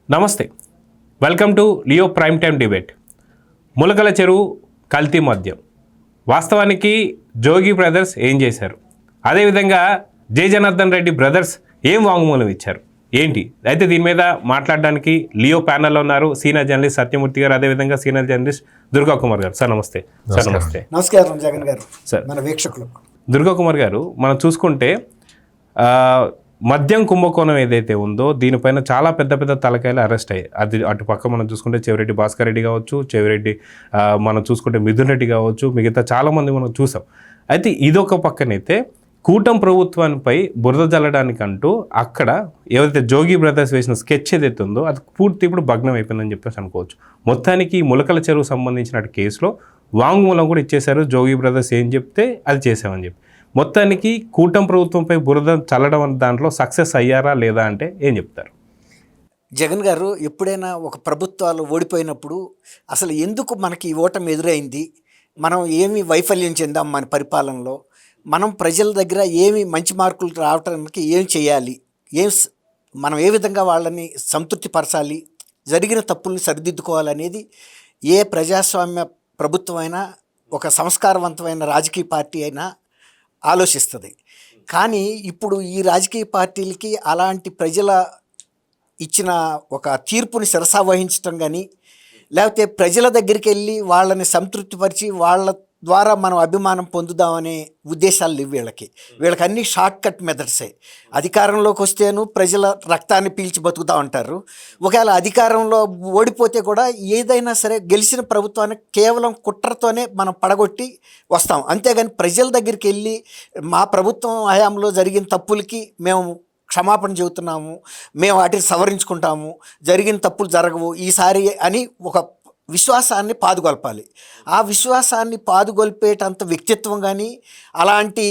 నమస్తే, welcome to Leo prime time debate. Mulakala Cheruvu కల్తీ మద్యం, వాస్తవానికి జోగి బ్రదర్స్ ఏం చేశారు, అదేవిధంగా జే జనార్దన్ రెడ్డి బ్రదర్స్ ఏం వాంగ్మూలం ఇచ్చారు ఏంటి అయితే దీని మీద మాట్లాడడానికి లియో ప్యానల్లో ఉన్నారు సీనియర్ జర్నలిస్ట్ సత్యమూర్తి గారు, అదేవిధంగా సీనియర్ జర్నలిస్ట్ దుర్గా కుమార్ గారు. సార్ నమస్తే. సార్ నమస్తే. నమస్కారం జగన్ గారు. సార్ మన వీక్షకులు. దుర్గా కుమార్ గారు, మనం చూసుకుంటే మద్యం కుంభకోణం ఏదైతే ఉందో దీనిపైన చాలా పెద్ద పెద్ద తలకాయలు అరెస్ట్ అయ్యాయి. అది అటు పక్క మనం చూసుకుంటే చెవిరెడ్డి భాస్కర్ రెడ్డి కావచ్చు, చెవిరెడ్డి మనం చూసుకుంటే మిథున్ రెడ్డి కావచ్చు, మిగతా చాలామంది మనం చూసాం. అయితే ఇదొక పక్కనైతే కూటమి ప్రభుత్వానిపై బురద జల్లడానికంటూ అక్కడ ఏదైతే జోగి బ్రదర్స్ వేసిన స్కెచ్ ఏదైతే ఉందో అది పూర్తి ఇప్పుడు భగ్నం అయిపోయిందని చెప్పేసి అనుకోవచ్చు. మొత్తానికి ములకల చెరువు సంబంధించిన కేసులో వాంగ్మూలం కూడా ఇచ్చేశారు. జోగి బ్రదర్స్ ఏం చెప్తే అది చేసామని చెప్పి మొత్తానికి కూటమి ప్రభుత్వంపై బురద చల్లడం అనే దాంట్లో సక్సెస్ అయ్యారా లేదా అంటే ఏం చెప్తారు? జగన్ గారు, ఎప్పుడైనా ఒక ప్రభుత్వాలు ఓడిపోయినప్పుడు అసలు ఎందుకు మనకి ఓటమి ఎదురైంది, మనం ఏమి వైఫల్యం చెందాం మన పరిపాలనలో, మనం ప్రజల దగ్గర ఏమి మంచి మార్కులు రావడానికి ఏం చేయాలి, మనం ఏ విధంగా వాళ్ళని సంతృప్తిపరచాలి, జరిగిన తప్పుల్ని సరిదిద్దుకోవాలనేది ఏ ప్రజాస్వామ్య ప్రభుత్వం అయినా, ఒక సంస్కారవంతమైన రాజకీయ పార్టీ అయినా ఆలోచిస్తుంది. కానీ ఇప్పుడు ఈ రాజకీయ పార్టీలకి అలాంటి ప్రజల ఇచ్చిన ఒక తీర్పుని శిరసావహించడం కానీ, లేకపోతే ప్రజల దగ్గరికి వెళ్ళి వాళ్ళని సంతృప్తిపరిచి వాళ్ళ ద్వారా మనం అభిమానం పొందుదామనే ఉద్దేశాలు లేవు వీళ్ళకి అన్ని షార్ట్ కట్ మెథడ్సే. అధికారంలోకి వస్తేను ప్రజల రక్తాన్ని పీల్చి బతుకుతా ఉంటారు. ఒకవేళ అధికారంలో ఓడిపోతే కూడా ఏదైనా సరే గెలిచిన ప్రభుత్వాన్ని కేవలం కుట్రతోనే మనం పడగొట్టి వస్తాం. అంతేగాని ప్రజల దగ్గరికి వెళ్ళి మా ప్రభుత్వం హయాంలో జరిగిన తప్పులకి మేము క్షమాపణ చెబుతున్నాము, మేము వాటిని సవరించుకుంటాము, జరిగిన తప్పులు జరగవు ఈసారి అని ఒక విశ్వాసాన్ని పాదుగొల్పాలి. ఆ విశ్వాసాన్ని పాదుగొల్పేటంత వ్యక్తిత్వం కానీ, అలాంటి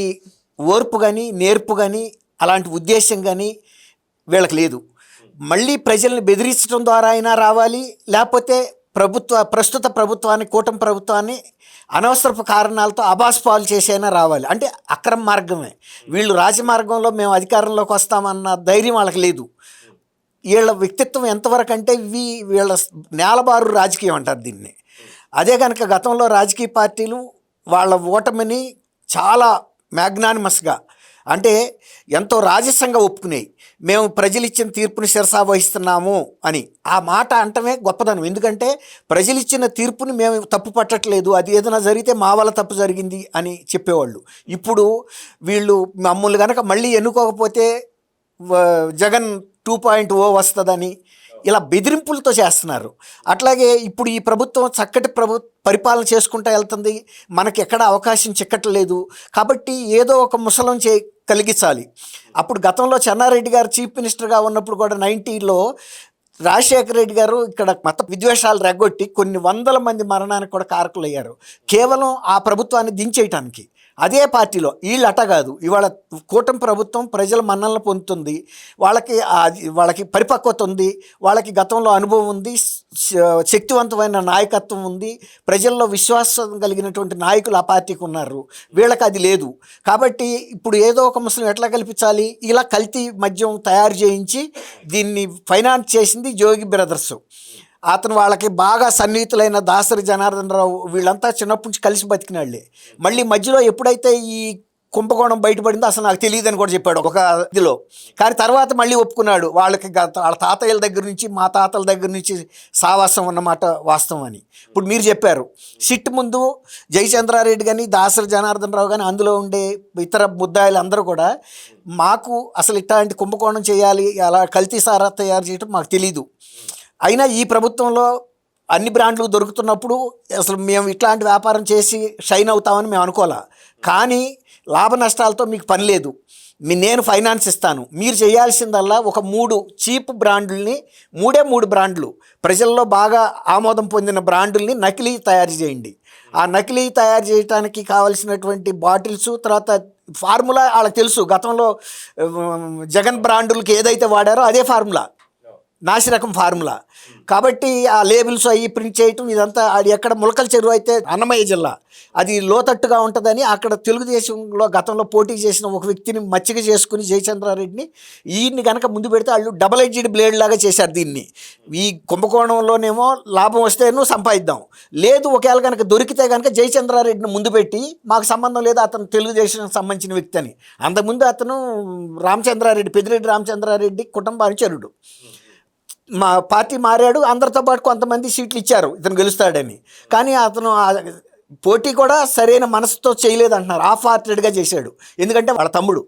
ఓర్పు కానీ, నేర్పు కానీ, అలాంటి ఉద్దేశం కానీ వీళ్ళకి లేదు. మళ్ళీ ప్రజల్ని బెదిరించడం ద్వారా అయినా రావాలి, లేకపోతే ప్రస్తుత ప్రభుత్వాన్ని, కూటమి ప్రభుత్వాన్ని అనవసరపు కారణాలతో అబాస్పాలు చేసైనా రావాలి. అంటే అక్రమ మార్గమే. వీళ్ళు రాజమార్గంలో మేము అధికారంలోకి వస్తామన్న ధైర్యం వాళ్ళకి లేదు. వీళ్ళ వ్యక్తిత్వం ఎంతవరకు అంటే వీళ్ళ నేలబారు రాజకీయం అంటారు దీన్ని. అదే కనుక గతంలో రాజకీయ పార్టీలు వాళ్ళ ఓటమిని చాలా మ్యాగ్నానిమస్గా, అంటే ఎంతో రాజసంగా ఒప్పుకునేవి. మేము ప్రజలు ఇచ్చిన తీర్పుని శిరసావహిస్తున్నాము అని ఆ మాట అంటమే గొప్పదనం. ఎందుకంటే ప్రజలు ఇచ్చిన తీర్పుని మేము తప్పు పట్టట్లేదు, అది ఏదైనా జరిగితే మా వల్ల తప్పు జరిగింది అని చెప్పేవాళ్ళు. ఇప్పుడు వీళ్ళు మమ్మల్ని కనుక మళ్ళీ ఎన్నుకోకపోతే జగన్ 2.0 వస్తుందని ఇలా బెదిరింపులతో చేస్తున్నారు. అట్లాగే ఇప్పుడు ఈ ప్రభుత్వం చక్కటి పరిపాలన చేసుకుంటూ వెళ్తుంది, మనకి ఎక్కడ అవకాశం చిక్కట్లేదు. కాబట్టి ఏదో ఒక ముసలం కలిగించాలి. అప్పుడు గతంలో చెన్నారెడ్డి గారు చీఫ్ మినిస్టర్గా ఉన్నప్పుడు కూడా 90లో రాజశేఖర రెడ్డి గారు ఇక్కడ మత విద్వేషాలు రెగ్గొట్టి కొన్ని వందల మంది మరణానికి కూడా కారకులయ్యారు, కేవలం ఆ ప్రభుత్వాన్ని దించేయటానికి. అదే పార్టీలో వీళ్ళు అట కాదు. ఇవాళ కూటమి ప్రభుత్వం ప్రజల మన్నలను పొందుతుంది, వాళ్ళకి పరిపక్వత ఉంది, వాళ్ళకి గతంలో అనుభవం ఉంది, శక్తివంతమైన నాయకత్వం ఉంది, ప్రజల్లో విశ్వాసం కలిగినటువంటి నాయకులు ఆ పార్టీకి ఉన్నారు. వీళ్ళకి అది లేదు. కాబట్టి ఇప్పుడు ఏదో ఒక ముస్లిం ఎట్లా కల్పించాలి, ఇలా కల్తీ మద్యం తయారు చేయించి దీన్ని ఫైనాన్స్ చేసింది జోగి బ్రదర్స్. అతను వాళ్ళకి బాగా సన్నిహితులైన దాసరి జనార్దన్ రావు వీళ్ళంతా చిన్నప్పటి నుంచి కలిసి బతికిన వాళ్ళే. మళ్ళీ మధ్యలో ఎప్పుడైతే ఈ కుంభకోణం బయటపడిందో అసలు నాకు తెలియదని కూడా చెప్పాడు ఒక ఇదిలో. కానీ తర్వాత మళ్ళీ ఒప్పుకున్నాడు, వాళ్ళకి వాళ్ళ తాతయ్యల దగ్గర నుంచి మా తాతల దగ్గర నుంచి సావాసం అన్నమాట వాస్తవం అని. ఇప్పుడు మీరు చెప్పారు, సిట్ ముందు జయచంద్రారెడ్డి కానీ దాసరి జనార్దన్ రావు కానీ అందులో ఉండే ఇతర ముద్దాయిలు అందరూ కూడా మాకు అసలు ఇట్లాంటి కుంభకోణం చేయాలి, అలా కల్తీ సారా తయారు చేయడం మాకు తెలీదు, అయినా ఈ ప్రభుత్వంలో అన్ని బ్రాండ్లు దొరుకుతున్నప్పుడు అసలు మేము ఇట్లాంటి వ్యాపారం చేసి షైన్ అవుతామని మేము అనుకోలే. కానీ లాభ నష్టాలతో మీకు పని లేదు, నేను ఫైనాన్స్ ఇస్తాను, మీరు చేయాల్సిందల్లా ఒక 3 చీప్ బ్రాండ్లని, 3 బ్రాండ్లు ప్రజల్లో బాగా ఆమోదం పొందిన బ్రాండ్లని నకిలీ తయారు చేయండి. ఆ నకిలీ తయారు చేయడానికి కావాల్సినటువంటి బాటిల్స్, తర్వాత ఫార్ములా వాళ్ళకి తెలుసు. గతంలో జగన్ బ్రాండులకి ఏదైతే వాడారో అదే ఫార్ములా నాసిరకం ఫార్ములా. కాబట్టి ఆ లేబుల్స్ అవి ప్రింట్ చేయటం ఇదంతా ఆడి ఎక్కడ ములకల చెరువు అయితే అన్నమయ్య జిల్లా అది లోతట్టుగా ఉంటుందని అక్కడ తెలుగుదేశంలో గతంలో పోటీ చేసిన ఒక వ్యక్తిని మచ్చిక చేసుకుని జయచంద్రారెడ్డిని ఈయన్ని కనుక ముందు పెడితే వాళ్ళు డబల్ ఎడ్జ్డ్ బ్లేడ్ లాగా చేశారు దీన్ని. ఈ కుంభకోణంలోనేమో లాభం వస్తేనూ సంపాదిద్దాం, లేదు ఒకవేళ కనుక దొరికితే కనుక జయచంద్రారెడ్డిని ముందు పెట్టి మాకు సంబంధం లేదు అతను తెలుగుదేశానికి సంబంధించిన వ్యక్తి అని. అంతకుముందు అతను రామచంద్రారెడ్డి పెద్దిరెడ్డి రామచంద్రారెడ్డి కుటుంబానికి చెరుడు. మా పార్టీ మారాడు, అందరితో పాటు కొంతమంది సీట్లు ఇచ్చారు ఇతను గెలుస్తాడని. కానీ అతను పోటీ కూడా సరైన మనసుతో చేయలేదంటున్నారు, హాఫ్ హార్టెడ్గా చేశాడు. ఎందుకంటే వాళ్ళ తమ్ముడు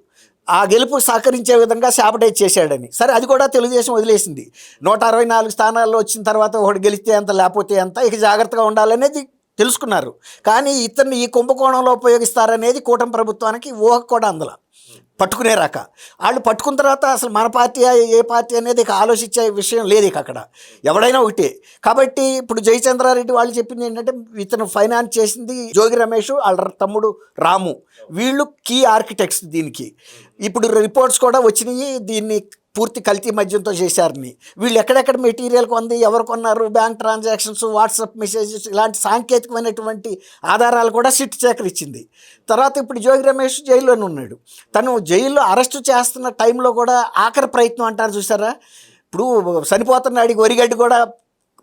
ఆ గెలుపు సహకరించే విధంగా శాబటైజ్ చేశాడని. సరే అది కూడా తెలుగుదేశం వదిలేసింది. 164 స్థానాల్లో వచ్చిన తర్వాత ఒకటి గెలిస్తే ఎంత లేకపోతే ఎంత, ఇక జాగ్రత్తగా ఉండాలనేది తెలుసుకున్నారు. కానీ ఇతన్ని ఈ కుంభకోణంలో ఉపయోగిస్తారనేది కూటమి ప్రభుత్వానికి ఊహ కూడా అందులో పట్టుకునే రాక. వాళ్ళు పట్టుకున్న తర్వాత అసలు మన పార్టీ ఏ పార్టీ అనేది ఇక ఆలోచించే విషయం లేదు ఇక అక్కడ, ఎవడైనా ఒకటే. కాబట్టి ఇప్పుడు జయచంద్రారెడ్డి వాళ్ళు చెప్పింది ఏంటంటే ఇతను ఫైనాన్స్ చేసింది జోగి రమేష్, వాళ్ళ తమ్ముడు రాము, వీళ్ళు కీ ఆర్కిటెక్ట్స్ దీనికి. ఇప్పుడు రిపోర్ట్స్ కూడా వచ్చినాయి దీన్ని పూర్తి కల్తీ మద్యంతో చేశారని. వీళ్ళు ఎక్కడెక్కడ మెటీరియల్ కొంది, ఎవరు కొన్నారు, బ్యాంక్ ట్రాన్సాక్షన్స్, వాట్సాప్ మెసేజెస్, ఇలాంటి సాంకేతికమైనటువంటి ఆధారాలు కూడా సిట్ సేకరించింది. తర్వాత ఇప్పుడు జోగి రమేష్ జైల్లోనే ఉన్నాడు. తను జైల్లో అరెస్టు చేస్తున్న టైంలో కూడా ఆఖరి ప్రయత్నం అంటారు చూసారా, ఇప్పుడు చనిపోతున్నాడికి వరిగడ్డి కూడా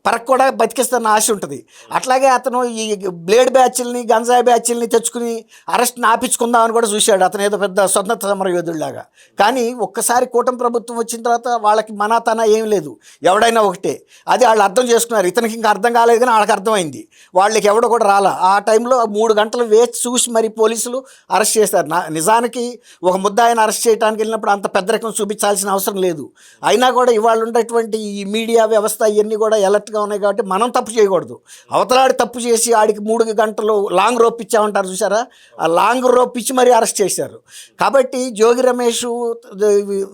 పరకు కూడా బతికిస్తున్న ఆశ ఉంటుంది. అట్లాగే అతను ఈ బ్లేడ్ బ్యాచ్ల్ని గంజాయి బ్యాచ్ల్ని తెచ్చుకుని అరెస్ట్ని ఆపించుకుందామని కూడా చూశాడు, అతను ఏదో పెద్ద స్వతంత్ర సమర యోధుడిలాగా. కానీ ఒక్కసారి కూటమి ప్రభుత్వం వచ్చిన తర్వాత వాళ్ళకి మనాతన ఏం లేదు, ఎవడైనా ఒకటే. అది వాళ్ళు అర్థం చేసుకున్నారు. ఇతనికి ఇంకా అర్థం కాలేదు కానీ వాళ్ళకి అర్థమైంది, వాళ్ళకి ఎవడో కూడా రాలా. ఆ టైంలో 3 గంటలు వేచి చూసి మరి పోలీసులు అరెస్ట్ చేశారు. నిజానికి ఒక ముద్దాయిని అరెస్ట్ చేయడానికి వెళ్ళినప్పుడు అంత పెద్దరికం చూపించాల్సిన అవసరం లేదు. అయినా కూడా ఇవాళ ఉండేటువంటి ఈ మీడియా వ్యవస్థ ఇవన్నీ కూడా ఎలర్ట్గా ఉన్నాయి. కాబట్టి మనం తప్పు చేయకూడదు. అవతలాడి తప్పు చేసి ఆడికి 3 గంటలు లాంగ్ రోప్ ఇచ్చామంటారు చూసారా, ఆ లాంగ్ రోప్ ఇచ్చి మరీ అరెస్ట్ చేశారు. కాబట్టి జోగి రమేష్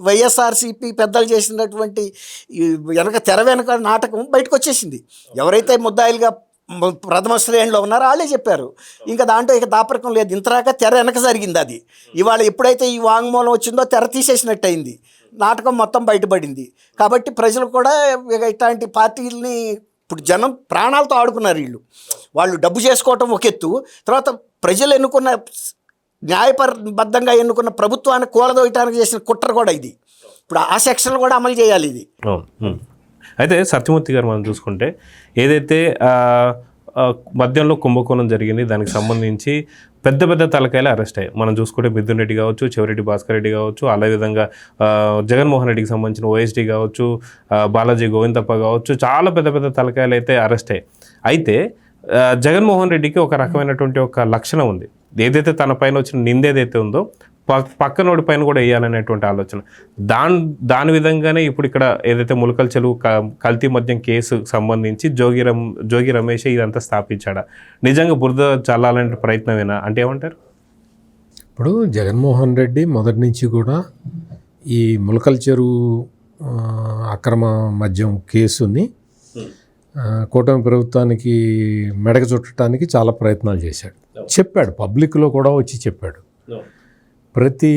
వైఎస్ఆర్సీపీ పెద్దలు చేసినటువంటి తెర వెనక నాటకం బయటకు వచ్చేసింది. ఎవరైతే ముద్దాయిలుగా ప్రథమ శ్రేణిలో ఉన్నారో వాళ్ళే చెప్పారు. ఇంకా దాంట్లో ఇక దాపరికం లేదు. ఇంతరాక తెర వెనక జరిగింది అది. ఇవాళ ఎప్పుడైతే ఈ వాంగ్మూలం వచ్చిందో తెర తీసేసినట్టు అయింది, నాటకం మొత్తం బయటపడింది. కాబట్టి ప్రజలు కూడా ఇట్లాంటి పార్టీలని ఇప్పుడు జనం ప్రాణాలతో ఆడుకున్నారు. వాళ్ళు డబ్బు చేసుకోవటం ఒక ఎత్తు, తర్వాత ప్రజలు ఎన్నుకున్న న్యాయబద్ధంగా ఎన్నుకున్న ప్రభుత్వాన్ని కూలదోయటానికి చేసిన కుట్ర కూడా ఇది. ఇప్పుడు ఆ సెక్షన్లు కూడా అమలు చేయాలి ఇది. అయితే సత్యమూర్తి గారు మనం చూసుకుంటే ఏదైతే మద్యంలో కుంభకోణం జరిగింది దానికి సంబంధించి పెద్ద పెద్ద తలకాయలు అరెస్ట్ అయ్యాయి. మనం చూసుకుంటే మిథున్ రెడ్డి కావచ్చు, చెవిరెడ్డి భాస్కర్ రెడ్డి కావచ్చు, అదేవిధంగా జగన్మోహన్ రెడ్డికి సంబంధించిన ఓఎస్డీ కావచ్చు, బాలాజీ గోవిందప్ప కావచ్చు, చాలా పెద్ద పెద్ద తలకాయలు అయితే అరెస్ట్ అయ్యాయి. అయితే జగన్మోహన్ రెడ్డికి ఒక రకమైనటువంటి ఒక లక్షణం ఉంది, ఏదైతే తన పైన వచ్చిన నిందేదైతే ఉందో పక్కనోడి పైన కూడా వేయాలనేటువంటి ఆలోచన. దాని విధంగానే ఇప్పుడు ఇక్కడ ఏదైతే ములకల చెరువు కల్తీ మద్యం కేసు సంబంధించి జోగి రమేష్ ఇదంతా స్థాపించాడా, నిజంగా బురద చల్లాలనే ప్రయత్నమేనా అంటే ఏమంటారు? ఇప్పుడు జగన్మోహన్ రెడ్డి మొదటి నుంచి కూడా ఈ ములకల చెరువు అక్రమ మద్యం కేసుని కూటమి ప్రభుత్వానికి మెడక చుట్టడానికి చాలా ప్రయత్నాలు చేశాడు. చెప్పాడు, పబ్లిక్లో కూడా వచ్చి చెప్పాడు. ప్రతి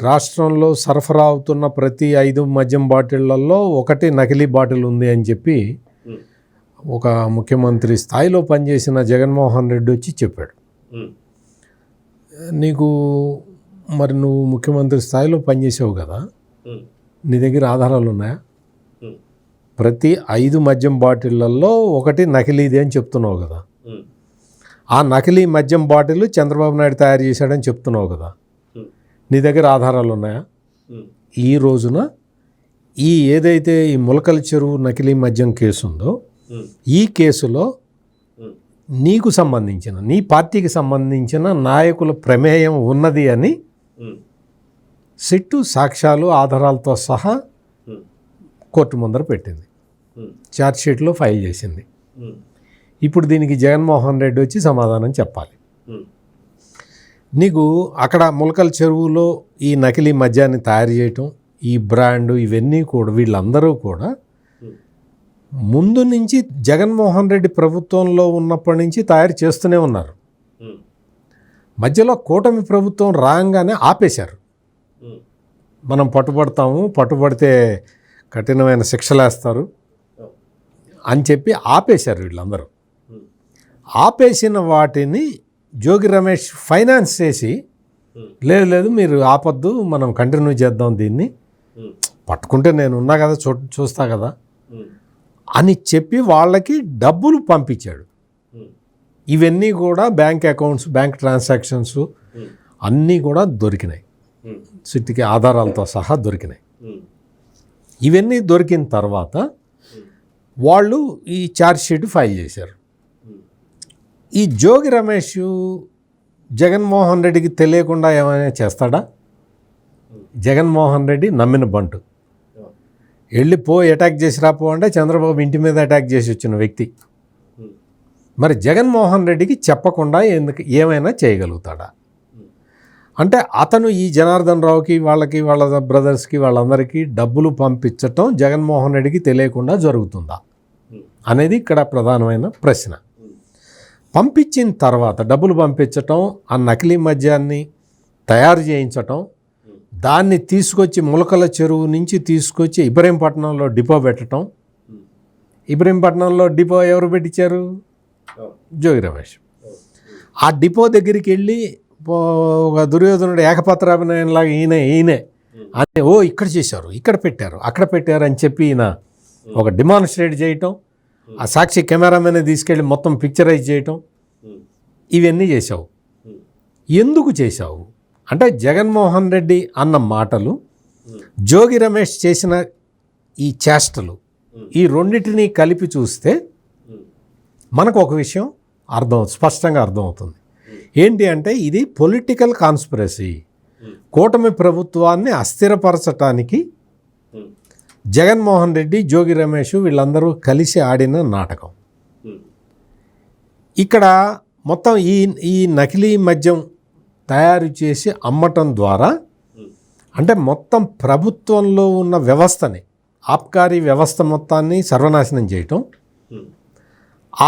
రాష్ట్రంలో సరఫరా అవుతున్న ప్రతి 5 మద్యం బాటిళ్లలో ఒకటి నకిలీ బాటిల్ ఉంది అని చెప్పి ఒక ముఖ్యమంత్రి స్థాయిలో పనిచేసిన జగన్మోహన్ రెడ్డి వచ్చి చెప్పాడు. మరి నువ్వు ముఖ్యమంత్రి స్థాయిలో పనిచేసావు కదా, నీ దగ్గర ఆధారాలు ఉన్నాయా? ప్రతి 5 మద్యం బాటిళ్లలో ఒకటి నకిలీది అని చెప్తున్నావు కదా, ఆ నకిలీ మద్యం బాటిల్ చంద్రబాబు నాయుడు తయారు చేశాడని చెప్తున్నావు కదా, నీ దగ్గర ఆధారాలు ఉన్నాయా? ఈ రోజున ఏదైతే ఈ ములకల చెరువు నకిలీ మద్యం కేసు ఉందో ఈ కేసులో నీకు సంబంధించిన, నీ పార్టీకి సంబంధించిన నాయకుల ప్రమేయం ఉన్నది అని సిట్టు సాక్ష్యాలు ఆధారాలతో సహా కోర్టు ముందర పెట్టింది, ఛార్జ్షీట్లో ఫైల్ చేసింది. ఇప్పుడు దీనికి జగన్మోహన్ రెడ్డి వచ్చి సమాధానం చెప్పాలి. నీకు అక్కడ ములకల చెరువులో ఈ నకిలీ మద్యాన్ని తయారు చేయటం, ఈ బ్రాండు, ఇవన్నీ కూడా వీళ్ళందరూ కూడా ముందు నుంచి జగన్మోహన్ రెడ్డి ప్రభుత్వంలో ఉన్నప్పటి నుంచి తయారు చేస్తూనే ఉన్నారు. మధ్యలో కూటమి ప్రభుత్వం రాగానే ఆపేశారు. మనం పట్టుబడతాము, పట్టుబడితే కఠినమైన శిక్షలు వేస్తారు అని చెప్పి ఆపేశారు వీళ్ళందరూ. ఆపేసిన వాటిని జోగి రమేష్ ఫైనాన్స్ చేసి లేదు లేదు మీరు ఆపొద్దు, మనం కంటిన్యూ చేద్దాం దీన్ని, పట్టుకుంటే నేను ఉన్నా కదా చూస్తా కదా అని చెప్పి వాళ్ళకి డబ్బులు పంపించాడు. ఇవన్నీ కూడా బ్యాంక్ అకౌంట్స్, బ్యాంక్ ట్రాన్సాక్షన్స్ అన్నీ కూడా దొరికినాయి, సిట్టికి ఆధారాలతో సహా దొరికినాయి. ఇవన్నీ దొరికిన తర్వాత వాళ్ళు ఈ ఛార్జ్ షీట్ ఫైల్ చేశారు. ఈ జోగి రమేష్ జగన్మోహన్ రెడ్డికి తెలియకుండా ఏమైనా చేస్తాడా? జగన్మోహన్ రెడ్డి నమ్మిన బంటు, వెళ్ళిపో అటాక్ చేసి రాపో అంటే చంద్రబాబు ఇంటి మీద అటాక్ చేసి వచ్చిన వ్యక్తి. మరి జగన్మోహన్ రెడ్డికి చెప్పకుండా ఎందుకు ఏమైనా చేయగలుగుతాడా? అంటే అతను ఈ జనార్దన్ రావుకి వాళ్ళకి వాళ్ళ బ్రదర్స్కి వాళ్ళందరికీ డబ్బులు పంపించటం జగన్మోహన్ రెడ్డికి తెలియకుండా జరుగుతుందా అనేది ఇక్కడ ప్రధానమైన ప్రశ్న. పంపించిన తర్వాత డబ్బులు పంపించటం, ఆ నకిలీ మద్యాన్ని తయారు చేయించటం, దాన్ని తీసుకొచ్చి ములకల చెరువు నుంచి తీసుకొచ్చి ఇబ్రహీంపట్నంలో డిపో పెట్టడం. ఇబ్రహీంపట్నంలో డిపో ఎవరు పెట్టించారు? జోగి రమేష్. ఆ డిపో దగ్గరికి వెళ్ళి ఒక దుర్యోధనుడు ఏకపత్రాభినయంలాగా ఈయనే అని ఇక్కడ చేశారు, ఇక్కడ పెట్టారు, అక్కడ పెట్టారు అని చెప్పి ఈయన ఒక డిమాన్స్ట్రేట్ చేయటం, ఆ సాక్షి కెమెరామెన్ తీసుకెళ్ళి మొత్తం పిక్చరైజ్ చేయటం, ఇవన్నీ చేశావు. ఎందుకు చేశావు అంటే జగన్మోహన్ రెడ్డి అన్న మాటలు, జోగి రమేష్ చేసిన ఈ చేష్టలు, ఈ రెండింటినీ కలిపి చూస్తే మనకు ఒక విషయం స్పష్టంగా అర్థమవుతుంది. ఏంటి అంటే ఇది పొలిటికల్ కాన్స్పిరసీ. కూటమి ప్రభుత్వాన్ని అస్థిరపరచటానికి జగన్మోహన్ రెడ్డి, జోగి రమేష్ వీళ్ళందరూ కలిసి ఆడిన నాటకం. ఇక్కడ మొత్తం ఈ నకిలీ మద్యం తయారు చేసి అమ్మటం ద్వారా అంటే మొత్తం ప్రభుత్వంలో ఉన్న వ్యవస్థని, ఆబ్కారీ వ్యవస్థ మొత్తాన్ని సర్వనాశనం చేయటం,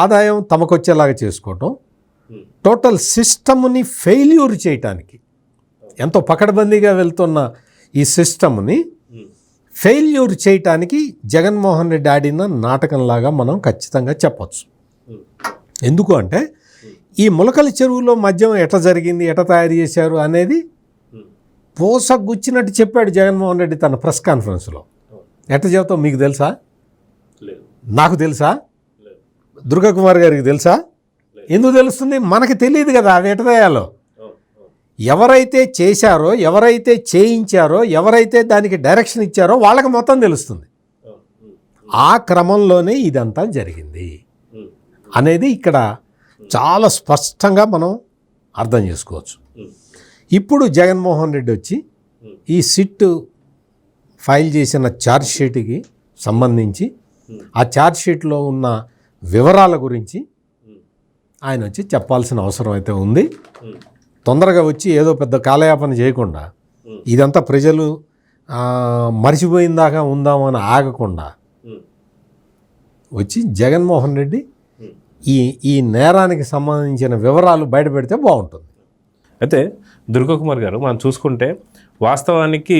ఆదాయం తమకొచ్చేలాగా చేసుకోవటం, టోటల్ సిస్టమ్ని ఫెయిల్యూర్ చేయటానికి, ఎంతో పకడ్బందీగా వెళ్తున్న ఈ సిస్టమ్ని ఫెయిల్యూర్ చేయటానికి జగన్మోహన్ రెడ్డి ఆడిన నాటకంలాగా మనం ఖచ్చితంగా చెప్పచ్చు. ఎందుకు అంటే ఈ ములకల చెరువులో మద్యం ఎట్లా జరిగింది, ఎట్లా తయారు చేశారు అనేది పోసగుచ్చినట్టు చెప్పాడు జగన్మోహన్ రెడ్డి తన ప్రెస్ కాన్ఫరెన్స్లో. ఎట్లా చెబుతావు? మీకు తెలుసా? నాకు తెలుసా? దుర్గాకుమార్ గారికి తెలుసా? ఎందుకు తెలుస్తుంది? మనకి తెలియదు కదా అవి ఎట్లా తయాలో. ఎవరైతే చేశారో, ఎవరైతే చేయించారో, ఎవరైతే దానికి డైరెక్షన్ ఇచ్చారో వాళ్ళకి మొత్తం తెలుస్తుంది. ఆ క్రమంలోనే ఇదంతా జరిగింది అనేది ఇక్కడ చాలా స్పష్టంగా మనం అర్థం చేసుకోవచ్చు. ఇప్పుడు జగన్మోహన్ రెడ్డి వచ్చి ఈ సిట్ ఫైల్ చేసిన ఛార్జ్ షీట్కి సంబంధించి ఆ ఛార్జ్ షీట్లో ఉన్న వివరాల గురించి ఆయన వచ్చి చెప్పాల్సిన అవసరం అయితే ఉంది. తొందరగా వచ్చి ఏదో పెద్ద కాలయాపన చేయకుండా, ఇదంతా ప్రజలు మర్చిపోయిందాకా ఉందామని ఆగకుండా వచ్చి జగన్మోహన్ రెడ్డి ఈ నేరానికి సంబంధించిన వివరాలు బయటపెడితే బాగుంటుంది. అయితే దుర్గాకుమార్ గారు, మనం చూసుకుంటే వాస్తవానికి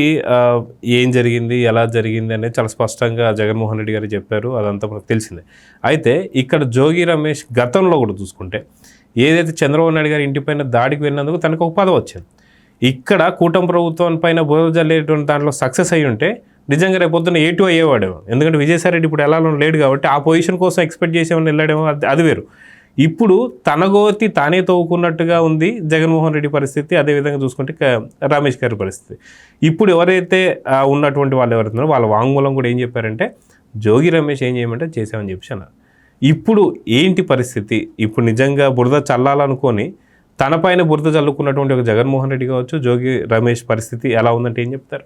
ఏం జరిగింది, ఎలా జరిగింది అనేది చాలా స్పష్టంగా జగన్మోహన్ రెడ్డి గారు చెప్పారు, అదంతా మనకు తెలిసిందే. అయితే ఇక్కడ జోగి రమేష్ గతంలో కూడా చూసుకుంటే ఏదైతే చంద్రబాబు నాయుడు గారి ఇంటిపైన దాడికి వెళ్ళినందుకు తనకు ఒక పదవి వచ్చింది. ఇక్కడ కూటమి ప్రభుత్వం పైన బురద జల్లేటువంటి దాంట్లో సక్సెస్ అయ్యి ఉంటే నిజంగా రేపు పొద్దున్న A2 అయ్యేవాడేమో. ఎందుకంటే విజయసాయిరెడ్డి ఇప్పుడు ఎలా లేడు కాబట్టి ఆ పొజిషన్ కోసం ఎక్స్పెక్ట్ చేసేవాడిని వెళ్ళాడేమో, అది వేరు. ఇప్పుడు తన గోతి తానే తవ్వుకున్నట్టుగా ఉంది జగన్మోహన్ రెడ్డి పరిస్థితి. అదేవిధంగా చూసుకుంటే రమేష్ గారి పరిస్థితి. ఇప్పుడు ఎవరైతే ఉన్నటువంటి వాళ్ళు ఎవరైతున్నారో వాళ్ళ వాంగ్మూలం కూడా ఏం చెప్పారంటే జోగి రమేష్ ఏం చేయమంటే చేసామని చెప్పి అన్నారు. ఇప్పుడు ఏంటి పరిస్థితి? ఇప్పుడు నిజంగా బురద చల్లాలనుకొని తన పైన బురద చల్లుకున్నటువంటి ఒక జగన్మోహన్ రెడ్డి కావచ్చు, జోగి రమేష్ పరిస్థితి ఎలా ఉందంటే ఏం చెప్తారు?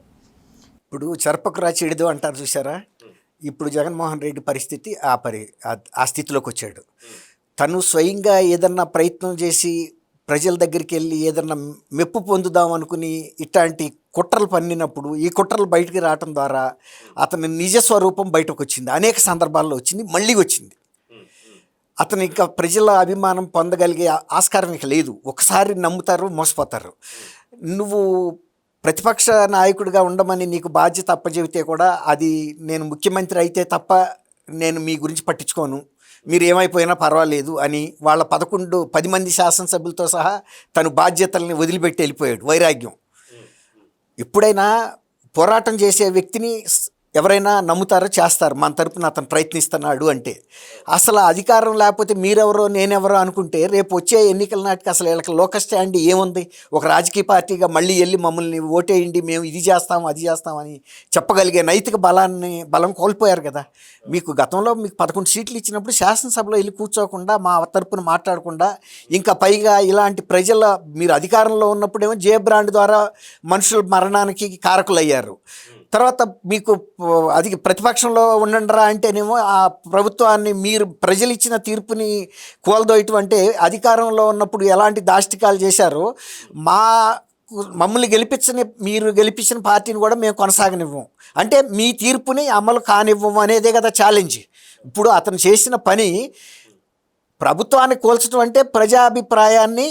ఇప్పుడు చెరపకు రాచిడిదు అంటారు చూసారా, ఇప్పుడు జగన్మోహన్ రెడ్డి పరిస్థితి ఆ స్థితిలోకి వచ్చాడు. తను స్వయంగా ఏదన్నా ప్రయత్నం చేసి ప్రజల దగ్గరికి వెళ్ళి ఏదన్నా మెప్పు పొందుదాం అనుకుని ఇట్లాంటి కుట్రలు పన్నినప్పుడు ఈ కుట్రలు బయటికి రావటం ద్వారా అతని నిజ స్వరూపం బయటకు వచ్చింది. అనేక సందర్భాల్లో వచ్చింది, మళ్ళీ వచ్చింది. అతను ఇంకా ప్రజల అభిమానం పొందగలిగే ఆస్కారం ఇక లేదు. ఒకసారి నమ్ముతారు, మోసపోతారు. నువ్వు ప్రతిపక్ష నాయకుడిగా ఉండమని నీకు బాధ్యత అప్పచెబితే కూడా అది నేను ముఖ్యమంత్రి అయితే తప్ప నేను మీ గురించి పట్టించుకోను, మీరు ఏమైపోయినా పర్వాలేదు అని వాళ్ళ 10 మంది శాసనసభ్యులతో సహా తను బాధ్యతల్ని వదిలిపెట్టి వెళ్ళిపోయాడు. వైరాగ్యం. ఎప్పుడైనా పోరాటం చేసే వ్యక్తిని ఎవరైనా నమ్ముతారో చేస్తారు, మన తరపున అతను ప్రయత్నిస్తున్నాడు అంటే. అసలు అధికారం లేకపోతే మీరెవరో నేనెవరో అనుకుంటే రేపు వచ్చే ఎన్నికల నాటికి అసలు వీళ్ళకి లోకల్ స్టాండ్ ఏముంది? ఒక రాజకీయ పార్టీగా మళ్ళీ వెళ్ళి మమ్మల్ని ఓటేయండి, మేము ఇది చేస్తాం అది చేస్తామని చెప్పగలిగే నైతిక బలం కోల్పోయారు కదా. మీకు గతంలో మీకు 11 సీట్లు ఇచ్చినప్పుడు శాసనసభలో వెళ్ళి కూర్చోకుండా మా తరపున మాట్లాడకుండా, ఇంకా పైగా ఇలాంటి మీరు అధికారంలో ఉన్నప్పుడేమో జే బ్రాండ్ ద్వారా మనుషుల మరణానికి కారకులయ్యారు. తర్వాత మీకు అది ప్రతిపక్షంలో ఉండండిరా అంటేనేమో ఆ ప్రభుత్వాన్ని మీరు ప్రజలు ఇచ్చిన తీర్పుని కూలదోయటం అంటే అధికారంలో ఉన్నప్పుడు ఎలాంటి దాష్టికాలు చేశారో మమ్మల్ని మీరు గెలిపించిన పార్టీని కూడా మేము కొనసాగనివ్వం అంటే మీ తీర్పుని అమలు కానివ్వము అనేదే కదా ఛాలెంజ్. ఇప్పుడు అతను చేసిన పని ప్రభుత్వాన్ని కూల్చడం అంటే ప్రజాభిప్రాయాన్ని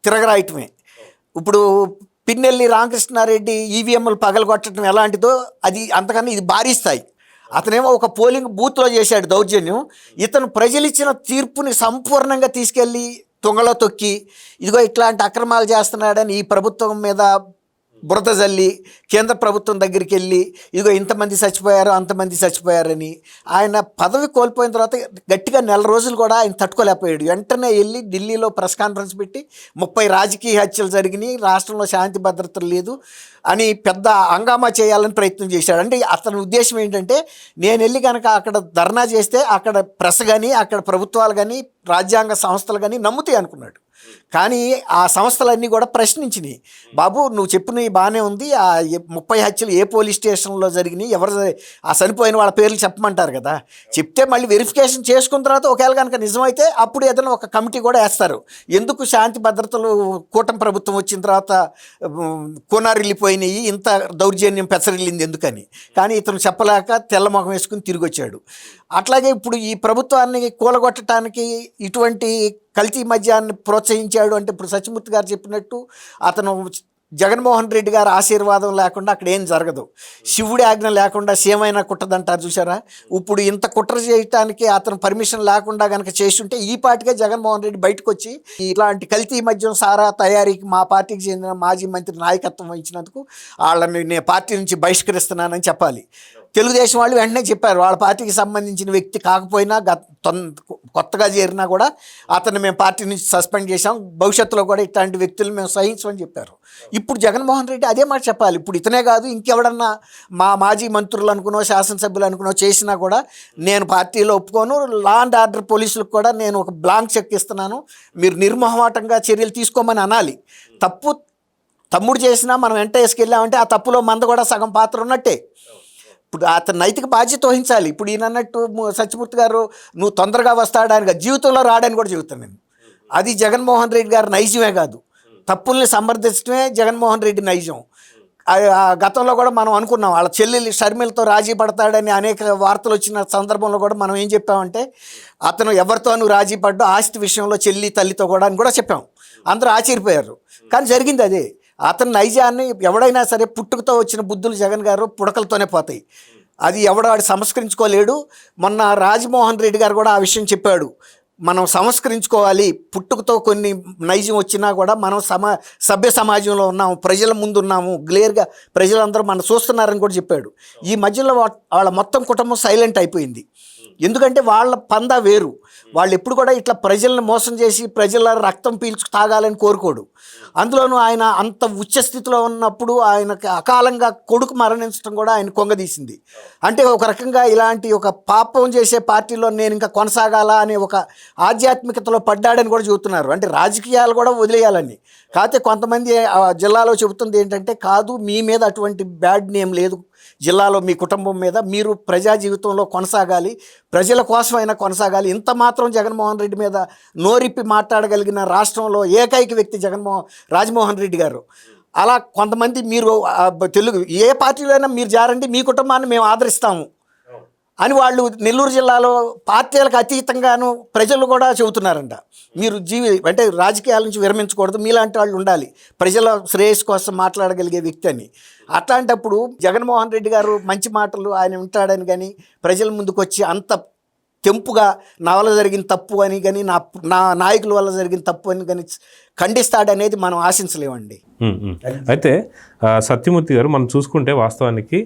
తిరగరాయటమే. ఇప్పుడు పిన్నెల్లి రామకృష్ణారెడ్డి ఈవీఎంలు పగలగొట్టడం ఎలాంటిదో అది అంతకన్నా ఇది భారీ స్థాయి. అతనేమో ఒక పోలింగ్ బూత్లో చేశాడు దౌర్జన్యం. ఇతను ప్రజలిచ్చిన తీర్పుని సంపూర్ణంగా తీసుకెళ్ళి తుంగలో తొక్కి ఇదిగో ఇట్లాంటి అక్రమాలు చేస్తున్నాడని ఈ ప్రభుత్వం మీద బురద జల్లి కేంద్ర ప్రభుత్వం దగ్గరికి వెళ్ళి ఇదిగో ఇంతమంది చచ్చిపోయారు అంతమంది చచ్చిపోయారని ఆయన పదవి కోల్పోయిన తర్వాత గట్టిగా 4 రోజులు కూడా ఆయన తట్టుకోలేకపోయాడు. వెంటనే వెళ్ళి ఢిల్లీలో ప్రెస్ కాన్ఫరెన్స్ పెట్టి 30 రాజకీయ హత్యలు జరిగినాయి, రాష్ట్రంలో శాంతి భద్రతలు లేదు అని పెద్ద హంగామా చేయాలని ప్రయత్నం చేశాడు. అంటే అతని ఉద్దేశం ఏంటంటే నేను వెళ్ళి కనుక అక్కడ ధర్నా చేస్తే అక్కడ ప్రెస్ కానీ అక్కడ ప్రభుత్వాలు కానీ రాజ్యాంగ సంస్థలు కానీ నమ్ముతాయి అనుకున్నాడు. కానీ ఆ సంస్థలన్నీ కూడా ప్రశ్నించినాయి. బాబు నువ్వు చెప్పినవి బాగానే ఉంది, ఆ 30 హత్యలు ఏ పోలీస్ స్టేషన్లో జరిగినాయి, ఎవరు ఆ చనిపోయిన వాళ్ళ పేర్లు చెప్పమంటారు కదా, చెప్తే మళ్ళీ వెరిఫికేషన్ చేసుకున్న తర్వాత ఒకవేళ కనుక నిజమైతే అప్పుడు ఏదైనా ఒక కమిటీ కూడా వేస్తారు. ఎందుకు శాంతి భద్రతలు కూటమి ప్రభుత్వం వచ్చిన తర్వాత కొనారిల్లిపోయినాయి, ఇంత దౌర్జన్యం పెచ్చరిల్లింది ఎందుకని. కానీ ఇతను చెప్పలేక తెల్లమొఖం వేసుకుని తిరిగి వచ్చాడు. అట్లాగే ఇప్పుడు ఈ ప్రభుత్వాన్ని కూలగొట్టడానికి ఇటువంటి కల్తీ మద్యాన్ని ప్రోత్సహించాడు అంటే ఇప్పుడు సత్యమూర్తి గారు చెప్పినట్టు అతను జగన్మోహన్ రెడ్డి గారి ఆశీర్వాదం లేకుండా అక్కడ ఏం జరగదు. శివుడి ఆజ్ఞ లేకుండా సేమైనా కుట్టదంటారు చూసారా. ఇప్పుడు ఇంత కుట్ర చేయటానికి అతను పర్మిషన్ లేకుండా కనుక చేస్తుంటే ఈ పార్టీగా జగన్మోహన్ రెడ్డి బయటకు వచ్చి ఇలాంటి కల్తీ మద్యం సారా తయారీకి మా పార్టీకి చెందిన మాజీ మంత్రి నాయకత్వం వహించినందుకు వాళ్ళని నేను పార్టీ నుంచి బహిష్కరిస్తున్నానని చెప్పాలి. తెలుగుదేశం వాళ్ళు వెంటనే చెప్పారు వాళ్ళ పార్టీకి సంబంధించిన వ్యక్తి కాకపోయినా కొత్తగా చేరినా కూడా అతన్ని మేము పార్టీ నుంచి సస్పెండ్ చేసాం, భవిష్యత్తులో కూడా ఇట్లాంటి వ్యక్తులు మేము సహించమని చెప్పారు. ఇప్పుడు జగన్మోహన్ రెడ్డి అదే మాట చెప్పాలి. ఇప్పుడు ఇతనే కాదు ఇంకెవడన్నా మాజీ మంత్రులు అనుకునో శాసనసభ్యులు అనుకునో చేసినా కూడా నేను పార్టీలో ఒప్పుకోను, లా అండ్ ఆర్డర్ పోలీసులకు కూడా నేను ఒక బ్లాంక్ చెక్ ఇస్తున్నాను, మీరు నిర్మోహమాటంగా చర్యలు తీసుకోమని అనాలి. తమ్ముడు చేసినా మనం వెంట వేసుకెళ్ళామంటే ఆ తప్పులో మంద కూడా సగం పాత్ర ఉన్నట్టే. ఇప్పుడు అతను నైతిక బాధ్యత వహించాలి. ఇప్పుడు ఈయన అన్నట్టు సత్యమూర్తి గారు నువ్వు తొందరగా వస్తాడని జీవితంలో రాడని కూడా చెబుతాను నేను. అది జగన్మోహన్ రెడ్డి గారి నైజమే కాదు, తప్పుల్ని సమర్థించడమే జగన్మోహన్ రెడ్డి నైజం. గతంలో కూడా మనం అనుకున్నాం వాళ్ళ చెల్లెలు షర్మిలతో రాజీ పడతాడని అనేక వార్తలు వచ్చిన సందర్భంలో కూడా మనం ఏం చెప్పామంటే అతను ఎవరితోనూ రాజీ పడ్డా ఆస్తి విషయంలో చెల్లి తల్లితో కూడా అని కూడా చెప్పాం. అందరూ ఆశ్చర్యపోయారు. కానీ జరిగింది అదే. అతని నైజాన్ని ఎవడైనా సరే పుట్టుకతో వచ్చిన బుద్ధులు జగన్ గారు పుడకలతోనే పోతాయి. అది ఎవడాడు సంస్కరించుకోలేడు. మొన్న రాజమోహన్ రెడ్డి గారు కూడా ఆ విషయం చెప్పాడు. మనం సంస్కరించుకోవాలి, పుట్టుకతో కొన్ని నైజం వచ్చినా కూడా మనం సభ్య సమాజంలో ఉన్నాము, ప్రజల ముందు ఉన్నాము, క్లియర్గా ప్రజలందరూ మనం చూస్తున్నారని కూడా చెప్పాడు. ఈ మధ్యలో వాళ్ళ మొత్తం కుటుంబం సైలెంట్ అయిపోయింది. ఎందుకంటే వాళ్ళ పందా వేరు. వాళ్ళు ఎప్పుడు కూడా ఇట్లా ప్రజలను మోసం చేసి ప్రజల రక్తం పీల్చు తాగాలని కోరుకోడు. అందులోనూ ఆయన అంత ఉచ్చస్థితిలో ఉన్నప్పుడు ఆయనకి అకాలంగా కొడుకు మరణించడం కూడా ఆయన కొంగదీసింది. అంటే ఒక రకంగా ఇలాంటి ఒక పాపం చేసే పార్టీలో నేను ఇంకా కొనసాగాలా అనే ఒక ఆధ్యాత్మికతలో పడ్డాడని కూడా చెబుతున్నారు. అంటే రాజకీయాలు కూడా వదిలేయాలని. కాకపోతే కొంతమంది జిల్లాలో చెబుతుంది ఏంటంటే కాదు, మీ మీద అటువంటి బ్యాడ్ నేమ్ లేదు జిల్లాలో, మీ కుటుంబం మీద మీరు ప్రజా జీవితంలో కొనసాగాలి, ప్రజల కోసమైనా కొనసాగాలి. ఇంత మాత్రం జగన్మోహన్ రెడ్డి మీద నోరిప్పి మాట్లాడగలిగిన రాష్ట్రంలో ఏకైక వ్యక్తి రాజమోహన్ రెడ్డి గారు. అలా కొంతమంది మీరు తెలుగు ఏ పార్టీలో అయినా మీరు జారండి, మీ కుటుంబాన్ని మేము ఆదరిస్తాము అని వాళ్ళు నెల్లూరు జిల్లాలో పార్టీలకు అతీతంగాను ప్రజలు కూడా చెబుతున్నారంట. మీరు అంటే రాజకీయాల నుంచి విరమించకూడదు, మీలాంటి వాళ్ళు ఉండాలి, ప్రజల శ్రేయస్సు కోసం మాట్లాడగలిగే వ్యక్తి అని. అట్లాంటప్పుడు జగన్మోహన్ రెడ్డి గారు మంచి మాటలు ఆయన వింటాడని కానీ, ప్రజల ముందుకు వచ్చి అంత తెంపుగా నా వల్ల జరిగిన తప్పు అని కానీ, నా నాయకుల వల్ల జరిగిన తప్పు అని కానీ ఖండిస్తాడనేది మనం ఆశించలేమండి. అయితే సత్యమూర్తి గారు, మనం చూసుకుంటే వాస్తవానికి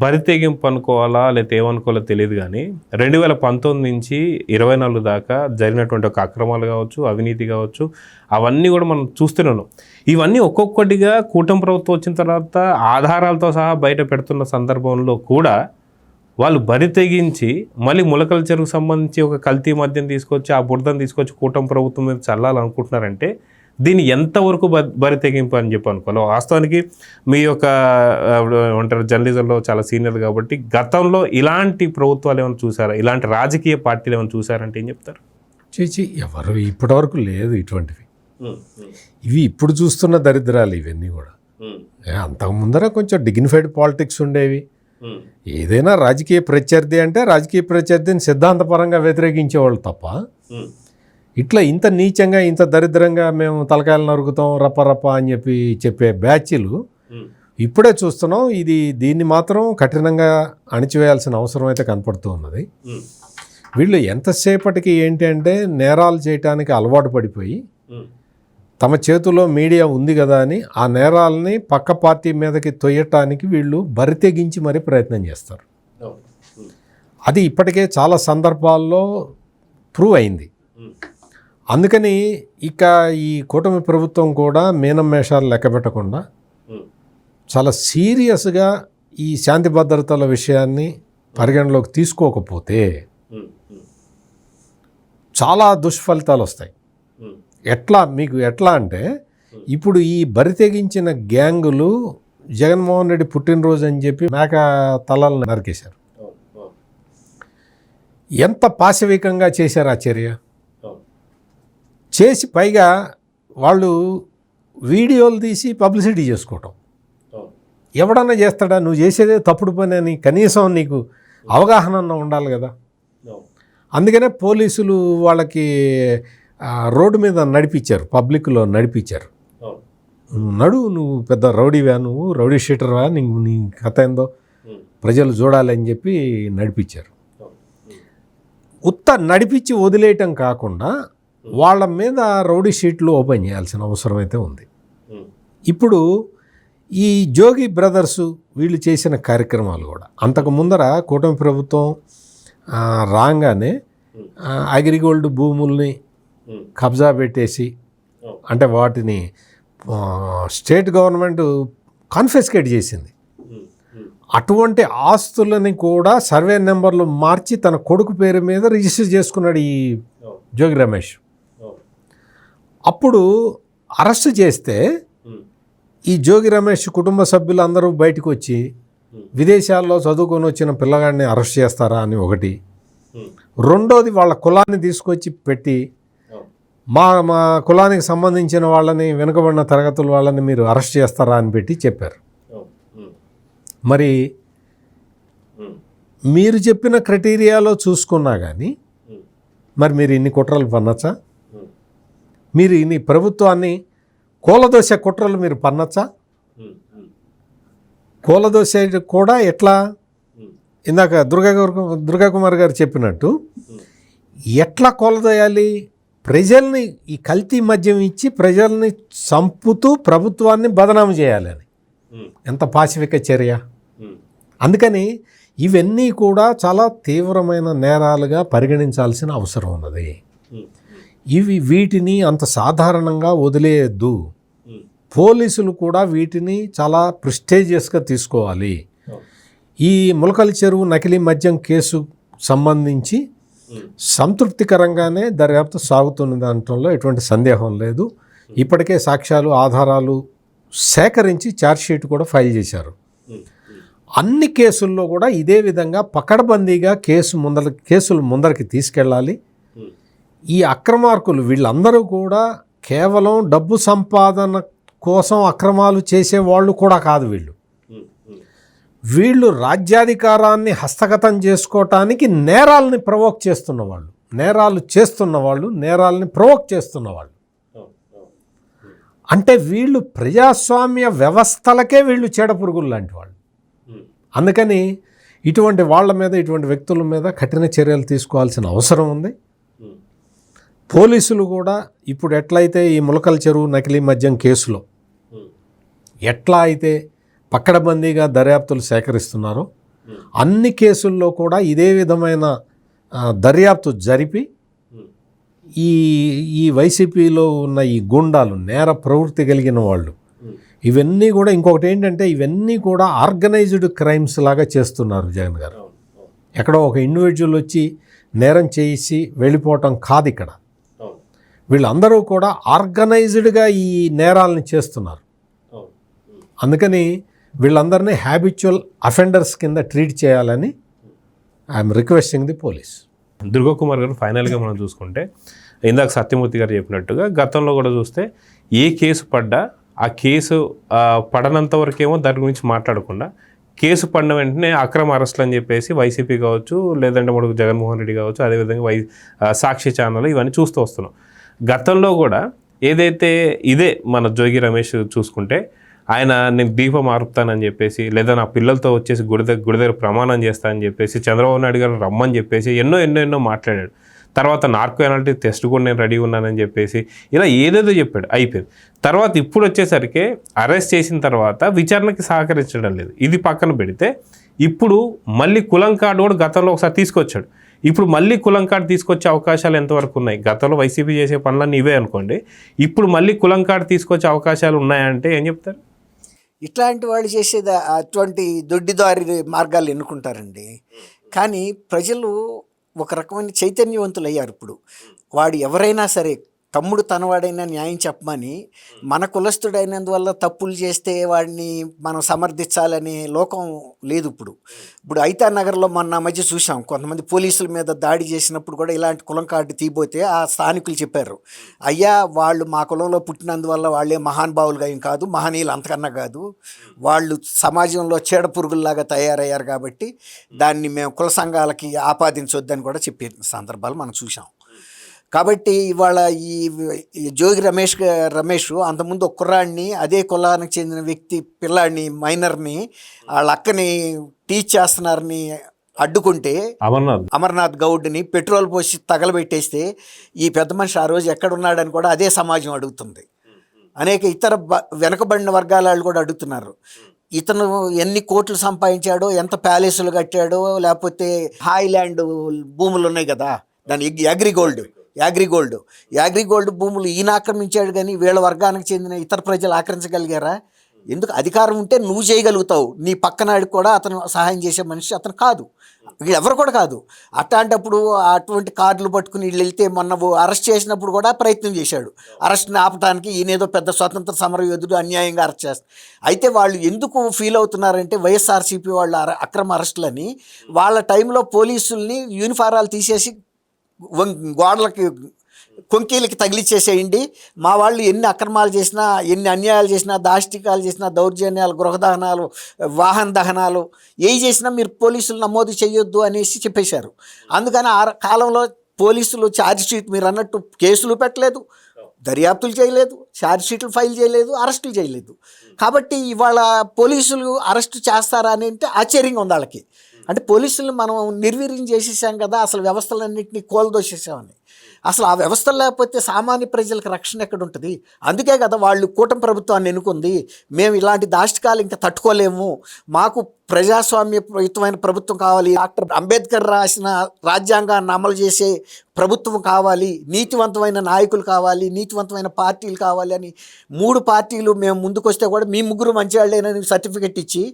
బరితెగింపు అనుకోవాలా లేకపోతే ఏమనుకోవాలో తెలియదు, కానీ 2019 నుంచి 24 దాకా జరిగినటువంటి ఒక అక్రమాలు కావచ్చు, అవినీతి కావచ్చు, అవన్నీ కూడా మనం చూస్తున్నాం. ఇవన్నీ ఒక్కొక్కటిగా కూటమి ప్రభుత్వం వచ్చిన తర్వాత ఆధారాలతో సహా బయట పెడుతున్న సందర్భంలో కూడా వాళ్ళు బరి తెగించి మళ్ళీ ములకల చెరువుకు సంబంధించి ఒక కల్తీ మద్యం తీసుకొచ్చి ఆ బురదను తీసుకొచ్చి కూటమి ప్రభుత్వం మీద చల్లాలనుకుంటున్నారంటే దీన్ని ఎంతవరకు బరి తెగింపు అని చెప్పి అనుకోవాలి. వాస్తవానికి మీ యొక్క ఏమంటారు జర్నలిజంలో చాలా సీనియర్ కాబట్టి గతంలో ఇలాంటి ప్రభుత్వాలు ఏమైనా చూసారా, ఇలాంటి రాజకీయ పార్టీలు ఏమైనా చూసారంటే ఏం చెప్తారు? ఎవరు ఇప్పటివరకు లేదు ఇటువంటివి. ఇవి ఇప్పుడు చూస్తున్న దరిద్రాలు ఇవన్నీ కూడా. అంతకు ముందర కొంచెం డిగ్నిఫైడ్ పాలిటిక్స్ ఉండేవి. ఏదైనా రాజకీయ ప్రత్యర్థి అంటే రాజకీయ ప్రత్యర్థిని సిద్ధాంతపరంగా వ్యతిరేకించేవాళ్ళు తప్ప ఇట్లా ఇంత నీచంగా ఇంత దరిద్రంగా మేము తలకాయలు నరుకుతాం రప్ప అని చెప్పే బ్యాచ్లు ఇప్పుడే చూస్తున్నాం. దీన్ని మాత్రం కఠినంగా అణిచివేయాల్సిన అవసరం అయితే కనపడుతూ ఉన్నది. వీళ్ళు ఎంతసేపటికి ఏంటి అంటే నేరాలు చేయటానికి అలవాటు పడిపోయి తమ చేతిలో మీడియా ఉంది కదా అని ఆ నేరాలని పక్క పార్టీ మీదకి తొయ్యటానికి వీళ్ళు బరితెగించి మరీ ప్రయత్నం చేస్తారు. అది ఇప్పటికే చాలా సందర్భాల్లో ప్రూవ్ అయింది. అందుకని ఇక ఈ కూటమి ప్రభుత్వం కూడా మీనం మేషాలు లెక్క పెట్టకుండా చాలా సీరియస్గా ఈ శాంతి భద్రతల విషయాన్ని పరిగణలోకి తీసుకోకపోతే చాలా దుష్ఫలితాలు వస్తాయి. మీకు ఎట్లా అంటే ఇప్పుడు ఈ బరి తెగించిన గ్యాంగులు జగన్మోహన్ రెడ్డి పుట్టినరోజు అని చెప్పి మేక తలలను నరికేశారు. ఎంత పాశవికంగా చేశారు ఆ చర్య. చేసి పైగా వాళ్ళు వీడియోలు తీసి పబ్లిసిటీ చేసుకోవటం. ఎవడన్నా చేస్తాడా? నువ్వు చేసేదే తప్పుడు పని అని కనీసం నీకు అవగాహన ఉండాలి కదా. అందుకనే పోలీసులు వాళ్ళకి రోడ్డు మీద నడిపించారు, పబ్లిక్లో నడిపించారు. నువ్వు పెద్ద రౌడీవా, నువ్వు రౌడీ షీటర్వా, నీ కథ ఏందో ప్రజలు చూడాలని చెప్పి నడిపించారు. నడిపించి వదిలేయటం కాకుండా వాళ్ళ మీద రౌడీ షీట్లు ఓపెన్ చేయాల్సిన అవసరం అయితే ఉంది. ఇప్పుడు ఈ జోగి బ్రదర్సు వీళ్ళు చేసిన కార్యక్రమాలు కూడా అంతకు ముందర కూటమి ప్రభుత్వం రాగానే అగ్రిగోల్డ్ భూముల్ని కబ్జా పెట్టేసి అంటే వాటిని స్టేట్ గవర్నమెంట్ కాన్ఫిస్కేట్ చేసింది. అటువంటి ఆస్తులని కూడా సర్వే నెంబర్లు మార్చి తన కొడుకు పేరు మీద రిజిస్టర్ చేసుకున్నాడు ఈ జోగి రమేష్. అప్పుడు అరెస్ట్ చేస్తే ఈ జోగి రమేష్ కుటుంబ సభ్యులు అందరూ బయటకు వచ్చి విదేశాల్లో చదువుకొని వచ్చిన పిల్లగాడిని అరెస్ట్ చేస్తారా అని ఒకటి. రెండోది వాళ్ళ కులాన్ని తీసుకొచ్చి పెట్టి మా కులానికి సంబంధించిన వాళ్ళని వెనుకబడిన తరగతుల వాళ్ళని మీరు అరెస్ట్ చేస్తారా అని పెట్టి చెప్పారు. మరి మీరు చెప్పిన క్రైటీరియాలో చూసుకున్నా కానీ మరి మీరు ఇన్ని కుట్రలు పన్నచ్చా? మీరు ఇన్ని ప్రభుత్వాన్ని కూలదోసే కుట్రలు మీరు పన్నచ్చా? కూలదోస కూడా ఎట్లా? ఇందాక దుర్గా కుమార్ గారు చెప్పినట్టు ఎట్లా కూలదోయాలి? ప్రజల్ని ఈ కల్తీ మద్యం ఇచ్చి ప్రజల్ని చంపుతూ ప్రభుత్వాన్ని బదనాము చేయాలని. ఎంత పాశవిక చర్య. అందుకని ఇవన్నీ కూడా చాలా తీవ్రమైన నేరాలుగా పరిగణించాల్సిన అవసరం ఉన్నది. వీటిని అంత సాధారణంగా వదిలేయద్దు. పోలీసులు కూడా వీటిని చాలా ప్రెస్టీజియస్గా తీసుకోవాలి. ఈ ములకల చెరువు నకిలీ మద్యం కేసు సంబంధించి సంతృప్తికరంగానే దర్యాప్తు సాగుతున్న దాంట్లో ఎటువంటి సందేహం లేదు. ఇప్పటికే సాక్ష్యాలు ఆధారాలు సేకరించి ఛార్జ్షీట్ కూడా ఫైల్ చేశారు. అన్ని కేసుల్లో కూడా ఇదే విధంగా పకడ్బందీగా కేసులు ముందరికి తీసుకెళ్ళాలి. ఈ అక్రమార్కులు వీళ్ళందరూ కూడా కేవలం డబ్బు సంపాదన కోసం అక్రమాలు చేసేవాళ్ళు కూడా కాదు. వీళ్ళు రాజ్యాధికారాన్ని హస్తగతం చేసుకోవటానికి నేరాలని ప్రవోక్ చేస్తున్నవాళ్ళు, నేరాలు చేస్తున్నవాళ్ళు, నేరాలని ప్రవోక్ చేస్తున్నవాళ్ళు. అంటే వీళ్ళు ప్రజాస్వామ్య వ్యవస్థలకే వీళ్ళు చీడపురుగులు లాంటి వాళ్ళు. అందుకని ఇటువంటి వాళ్ళ మీద, ఇటువంటి వ్యక్తుల మీద కఠిన చర్యలు తీసుకోవాల్సిన అవసరం ఉంది. పోలీసులు కూడా ఇప్పుడు ఎట్లయితే ఈ ములకల చెరువు నకిలీ మద్యం కేసులో ఎట్లా అయితే పక్కడబందీగా దర్యాప్తులు సేకరిస్తున్నారో అన్ని కేసుల్లో కూడా ఇదే విధమైన దర్యాప్తు జరిపి ఈ వైసీపీలో ఉన్న ఈ గుండాలు, నేర ప్రవృత్తి కలిగిన వాళ్ళు, ఇవన్నీ కూడా ఇంకొకటి ఏంటంటే ఇవన్నీ కూడా ఆర్గనైజ్డ్ క్రైమ్స్ లాగా చేస్తున్నారు జగన్ గారు. ఎక్కడో ఒక ఇండివిజువల్ వచ్చి నేరం చేసి వెళ్ళిపోవటం కాదు ఇక్కడ. వీళ్ళందరూ కూడా ఆర్గనైజ్డ్గా ఈ నేరాలను చేస్తున్నారు. అందుకని వీళ్ళందరినీ హ్యాబిచువల్ అఫెండర్స్ కింద ట్రీట్ చేయాలని I'm requesting the police. Durga Kumar గారు, ఫైనల్గా మనం చూసుకుంటే ఇందాక సత్యమూర్తి గారు చెప్పినట్టుగా గతంలో కూడా చూస్తే ఏ కేసు పడ్డా ఆ కేసు పడనంత వరకేమో దాని గురించి మాట్లాడకుండా కేసు పడిన వెంటనే అక్రమ అరెస్టులు అని చెప్పేసి వైసీపీ కావచ్చు, లేదంటే మనకు జగన్మోహన్ రెడ్డి కావచ్చు, అదేవిధంగా సాక్షి ఛానల్ ఇవన్నీ చూస్తూ వస్తున్నాం. గతంలో కూడా ఏదైతే ఇదే మన జోగి రమేష్ చూసుకుంటే ఆయన నేను దీపం ఆరుపుతానని చెప్పేసి, లేదా నా పిల్లలతో వచ్చేసి గుడి దగ్గర ప్రమాణం చేస్తానని చెప్పేసి, చంద్రబాబు నాయుడు గారు రమ్మని చెప్పేసి ఎన్నో మాట్లాడాడు. తర్వాత నార్కో ఎనాలిటీ టెస్ట్ కూడా నేను రెడీ ఉన్నానని చెప్పేసి ఇలా ఏదేదో చెప్పాడు. అయిపోయింది. తర్వాత ఇప్పుడు వచ్చేసరికి అరెస్ట్ చేసిన తర్వాత విచారణకి సహకరించడం లేదు. ఇది పక్కన పెడితే ఇప్పుడు మళ్ళీ కులం కార్డు కూడా గతంలో ఒకసారి తీసుకొచ్చాడు. ఇప్పుడు మళ్ళీ కులం కార్డు తీసుకొచ్చే అవకాశాలు ఎంతవరకు ఉన్నాయి? గతంలో వైసీపీ చేసే పనులన్నీ ఇవే అనుకోండి. ఇప్పుడు మళ్ళీ కులం కార్డు తీసుకొచ్చే అవకాశాలు ఉన్నాయంటే ఏం చెప్తారు? ఇట్లాంటి వాళ్ళు చేసేది అటువంటి దొడ్డిదారి మార్గాలు ఎన్నుకుంటారండి. కానీ ప్రజలు ఒక రకమైన చైతన్యవంతులు అయ్యారు. ఇప్పుడు వాడు ఎవరైనా సరే తమ్ముడు తనవాడైనా న్యాయం చెప్పమని, మన కులస్తుడైనందువల్ల తప్పులు చేస్తే వాడిని మనం సమర్థించాలనే లోకం లేదు. ఇప్పుడు ఐతా నగర్లో మొన్న మధ్య చూసాం, కొంతమంది పోలీసుల మీద దాడి చేసినప్పుడు కూడా ఇలాంటి కులం కార్డు తీయబోతే ఆ స్థానికులు చెప్పారు, అయ్యా వాళ్ళు మా కులంలో పుట్టినందువల్ల వాళ్ళే మహానుభావులుగా ఏం కాదు, మహనీయులు అంతకన్నా కాదు, వాళ్ళు సమాజంలో చీడపురుగుల్లాగా తయారయ్యారు కాబట్టి దాన్ని మేము కుల సంఘాలకి ఆపాదించొద్దని కూడా చెప్పే సందర్భాలు మనం చూసాం. కాబట్టి ఇవాళ ఈ జోగి రమేష్ అంతకుముందు ఒక కుర్రాడిని, అదే కులానికి చెందిన వ్యక్తి పిల్లాడిని, మైనర్ని వాళ్ళ అక్కని టీచ్ చేస్తున్నారని అడ్డుకుంటే అమర్నాథ్ గౌడ్ని పెట్రోల్ పోసి తగలబెట్టేస్తే ఈ పెద్ద మనిషి ఆ రోజు ఎక్కడున్నాడని కూడా అదే సమాజం అడుగుతుంది. అనేక ఇతర వెనకబడిన వర్గాల వాళ్ళు కూడా అడుగుతున్నారు, ఇతను ఎన్ని కోట్లు సంపాదించాడో, ఎంత ప్యాలెస్లు కట్టాడో, లేకపోతే హాయిల్యాండ్ భూములు ఉన్నాయి కదా, దాని యాగ్రిగోల్డ్ భూములు ఈయన ఆక్రమించాడు, కానీ వీళ్ళ వర్గానికి చెందిన ఇతర ప్రజలు ఆక్రమించగలిగారా? ఎందుకు? అధికారం ఉంటే నువ్వు చేయగలుగుతావు, నీ పక్కనాడికి కూడా అతను సహాయం చేసే మనిషి అతను కాదు, వీళ్ళెవరు కూడా కాదు. అట్లాంటప్పుడు అటువంటి కార్డులు పట్టుకుని వీళ్ళు వెళ్తే మొన్న అరెస్ట్ చేసినప్పుడు కూడా ప్రయత్నం చేశాడు అరెస్ట్ని ఆపడానికి. ఈయనేదో పెద్ద స్వతంత్ర సమర యోధుడు, అన్యాయంగా అరెస్ట్ చేస్తారు. అయితే వాళ్ళు ఎందుకు ఫీల్ అవుతున్నారంటే వైఎస్ఆర్సీపీ వాళ్ళ అక్రమ అరెస్టులని, వాళ్ళ టైంలో పోలీసుల్ని యూనిఫారాలు తీసేసి గోడలకి కొంకీలకి తగిలిచ్చేసేయండి, మా వాళ్ళు ఎన్ని అక్రమాలు చేసినా, ఎన్ని అన్యాయాలు చేసినా, దాష్టికాలు చేసినా, దౌర్జన్యాలు, గృహ దహనాలు, వాహన దహనాలు ఏవి చేసినా మీరు పోలీసులు నమోదు చేయొద్దు అనేసి చెప్పేశారు. అందుకని ఆ కాలంలో పోలీసులు ఛార్జ్ షీట్ మీరు అన్నట్టు కేసులు పెట్టలేదు, దర్యాప్తులు చేయలేదు, ఛార్జ్ షీట్లు ఫైల్ చేయలేదు, అరెస్టులు చేయలేదు. కాబట్టి ఇవాళ పోలీసులు అరెస్టు చేస్తారా అని అంటే ఆశ్చర్యంగా ఉంది వాళ్ళకి. అంటే పోలీసులు మనం నిర్వీర్యం చేసేసాం కదా, అసలు వ్యవస్థలన్నింటినీ కోల్దోసేసామని. అసలు ఆ వ్యవస్థలు లేకపోతే సామాన్య ప్రజలకు రక్షణ ఎక్కడ ఉంటుంది? అందుకే కదా వాళ్ళు కూటమి ప్రభుత్వాన్ని ఎన్నుకుంది. మేము ఇలాంటి దాష్టికాలు ఇంకా తట్టుకోలేము, మాకు ప్రజాస్వామ్యయుతమైన ప్రభుత్వం కావాలి, డాక్టర్ అంబేద్కర్ రాసిన రాజ్యాంగాన్ని అమలు చేసే ప్రభుత్వం కావాలి, నీతివంతమైన నాయకులు కావాలి, నీతివంతమైన పార్టీలు కావాలి అని 3 పార్టీలు మేము ముందుకొస్తే కూడా మీ ముగ్గురు మంచివాళ్ళేనని సర్టిఫికెట్ ఇచ్చి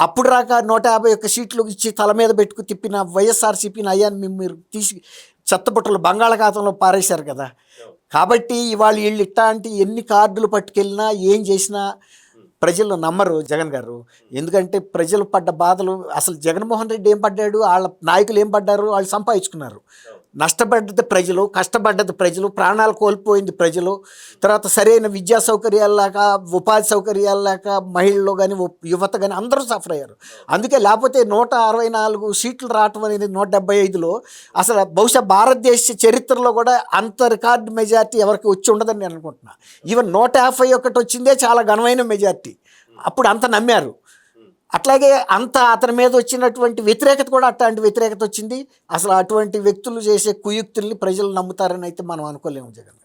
అప్పుడు రాక 151 సీట్లు ఇచ్చి తల మీద పెట్టుకు తిప్పిన వైఎస్ఆర్సీపీని అయ్యాన్ని మీరు తీసి చెత్తపుట్టలు బంగాళాఖాతంలో పారేశారు కదా. కాబట్టి ఇవాళ వీళ్ళు ఇట్లాంటి ఎన్ని కార్డులు పట్టుకెళ్ళినా ఏం చేసినా ప్రజలు నమ్మరు జగన్ గారు. ఎందుకంటే ప్రజలు పడ్డ బాధలు, అసలు జగన్మోహన్ రెడ్డి ఏం పడ్డాడు, వాళ్ళ నాయకులు ఏం పడ్డారు, వాళ్ళు సంపాదించుకున్నారు. నష్టపడ్డది ప్రజలు, కష్టపడ్డది ప్రజలు, ప్రాణాలు కోల్పోయింది ప్రజలు, తర్వాత సరైన విద్యా సౌకర్యాలు లేక, ఉపాధి సౌకర్యాలు లేక మహిళలు కానీ యువత కానీ అందరూ సఫర్ అయ్యారు. అందుకే లేకపోతే 164 సీట్లు రావటం అనేది 175లో అసలు బహుశా భారతదేశ చరిత్రలో కూడా అంత రికార్డు మెజార్టీ ఎవరికి వచ్చి ఉండదని నేను అనుకుంటున్నా. ఈవెన్ 151 వచ్చిందే చాలా ఘనమైన మెజార్టీ. అప్పుడు అంత నమ్మారు. అట్లాగే అంత అతని మీద వచ్చినటువంటి వ్యతిరేకత కూడా అట్లాంటి వ్యతిరేకత వచ్చింది. అసలు అటువంటి వ్యక్తులు చేసే కుయుక్తుల్ని ప్రజలు నమ్ముతారని అయితే మనం అనుకోలేము జగన్.